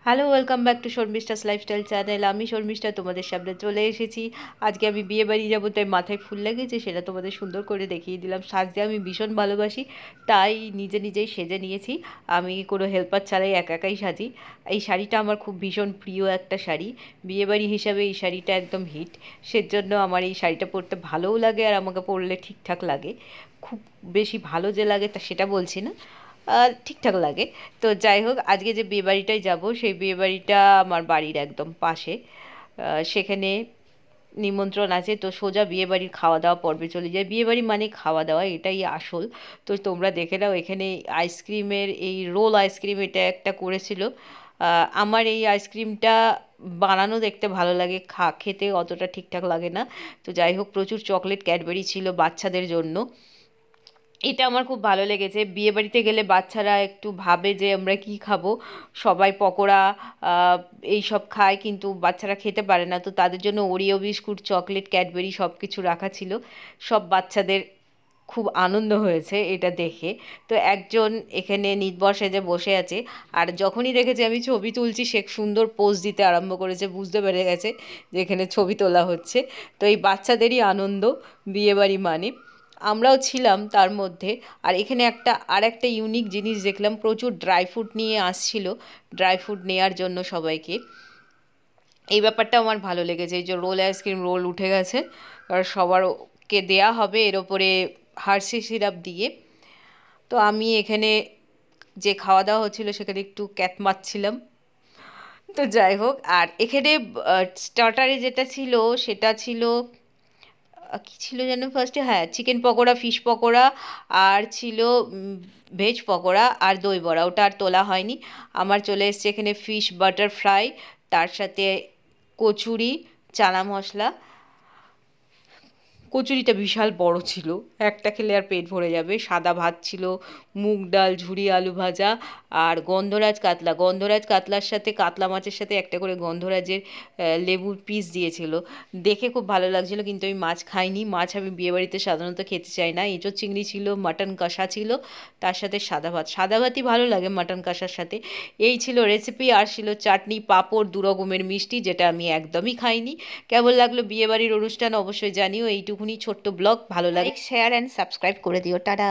Hello, welcome back to Sharmistha's lifestyle channel. আমি শর্মিষ্ঠা তোমাদের সামনে চলে এসেছি। আজকে আমি বিয়ে বাড়ি যাবো, তাই মাথায় ফুল লেগেছে, সেটা তোমাদের সুন্দর করে দেখিয়ে দিলাম। সাজতে আমি ভীষণ ভালোবাসি, তাই নিজে নিজেই সেজে নিয়েছি। আমি কোনো হেল্পার ছাড়াই একা একাই সাজি। এই শাড়িটা আমার খুব ভীষণ প্রিয় একটা শাড়ি। বিয়েবাড়ি হিসাবে এই শাড়িটা একদম হিট। সেজন্য আমার এই শাড়িটা পরতে ভালোও লাগে, আর আমাকে পরলে ঠিকঠাক লাগে। খুব বেশি ভালো যে লাগে তা সেটা বলছি না, ঠিকঠাক লাগে। তো যাই হোক, আজকে যে বিয়েবাড়িটায় যাব, সেই বিয়েবাড়িটা আমার বাড়ির একদম পাশে। সেখানে নিমন্ত্রণ আছে, তো সোজা বিয়েবাড়ির খাওয়া দাওয়া পর্বে চলে যায়। বিয়েবাড়ি মানে খাওয়া দাওয়া, এটাই আসল। তো তোমরা দেখে নাও, এখানে আইসক্রিমের এই রোল আইসক্রিম এটা একটা করেছিল। আমার এই আইসক্রিমটা বানানো দেখতে ভালো লাগে, খেতে অতটা ঠিকঠাক লাগে না। তো যাই হোক, প্রচুর চকলেট ক্যাডবেরি ছিল বাচ্চাদের জন্য। এটা আমার খুব ভালো লেগেছে। বিয়েবাড়িতে গেলে বাচ্চারা একটু ভাবে যে আমরা কি খাবো, সবাই পকোড়া আহ, এই সব খায়, কিন্তু বাচ্চারা খেতে পারে না। তো তাদের জন্য ওরিও বিস্কুট, চকলেট, ক্যাডবেরি সব কিছু রাখা ছিল। সব বাচ্চাদের খুব আনন্দ হয়েছে এটা দেখে। তো একজন এখানে নির্ভর সেজে বসে আছে, আর যখনই দেখেছে আমি ছবি তুলছি, সে সুন্দর পোজ দিতে আরম্ভ করেছে, বুঝতে পেরে গেছে যে এখানে ছবি তোলা হচ্ছে। তো এই বাচ্চাদেরই আনন্দ বিয়েবাড়ি মানে। আমরাও ছিলাম তার মধ্যে। আর এখানে একটা ইউনিক জিনিস দেখলাম, প্রচুর ড্রাই ফ্রুট নিয়ে আসছিল, ড্রাই ফ্রুট নেওয়ার জন্য সবাইকে। এই ব্যাপারটা আমার ভালো লেগেছে, এই যে রোল আইসক্রিম রোল উঠে গেছে, আর সবারকে দেয়া হবে এর ওপরে হার্শি সিরাপ দিয়ে। তো আমি এখানে যে খাওয়া দাওয়া হচ্ছিল সেখানে একটু ক্যাত মারছিলাম। তো যাই হোক, আর এখানে স্টার্টারে যেটা ছিল সেটা ছিল কী ছিল যেন ফার্স্টে, হ্যাঁ, চিকেন পকোড়া, ফিশ পকোড়া, আর ছিল ভেজ পকোড়া আর দই বড়া। ওটা আর তোলা হয়নি। আমার চলে এসছে এখানে ফিশ বাটার ফ্রাই, তার সাথে কচুরি, চানা মশলা। কচুরিটা বিশাল বড় ছিল, একটা খেলে আর পেট ভরে যাবে। সাদা ভাত ছিল, মুগ ডাল, ঝুরি আলু ভাজা, আর গন্ধরাজ কাতলা। গন্ধরাজ কাতলার সাথে কাতলা মাছের সাথে একটা করে গন্ধরাজের লেবুর পিস দিয়েছিল। দেখে খুব ভালো লাগছিল, কিন্তু আমি মাছ খাইনি। মাছ আমি বিয়েবাড়িতে সাধারণত খেতে চাই না। এঁচোড় চিংড়ি ছিল, মাটন কষা ছিল, তার সাথে সাদা ভাত। সাদা ভাতই ভালো লাগে মাটন কষার সাথে। এই ছিল রেসিপি, আর ছিল চাটনি, পাঁপড়, দু রকমের মিষ্টি, যেটা আমি একদমই খাইনি। কেমন লাগলো বিয়েবাড়ির অনুষ্ঠান অবশ্যই জানিও। এইটুকুনি ছোট্ট ব্লগ, ভালো লাগে শেয়ার অ্যান্ড সাবস্ক্রাইব করে দিও। টাটা।